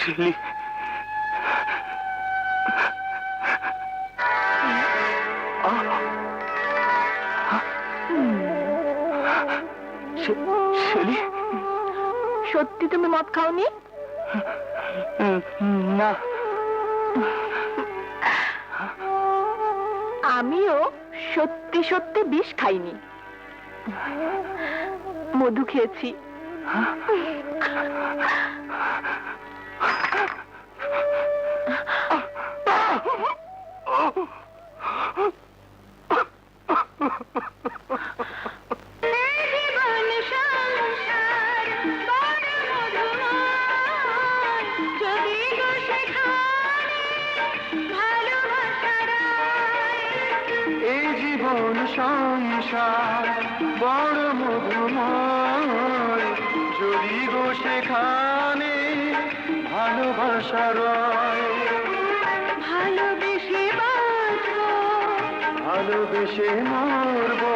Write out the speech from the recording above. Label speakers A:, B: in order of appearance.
A: ছেলে ছেলে,
B: সত্যি তুমি মদ খাওনি?
A: না।
B: আমিও সত্যি সত্যি বিষ খাইনি, মধু খেয়েছি।
A: এই জীবন সংসার বড় মধুময়, যদি গো সেখানে ভালোবাসা রয়।
B: ভালোবেসে বাঁচবো,
A: ভালোবেসে মরবো,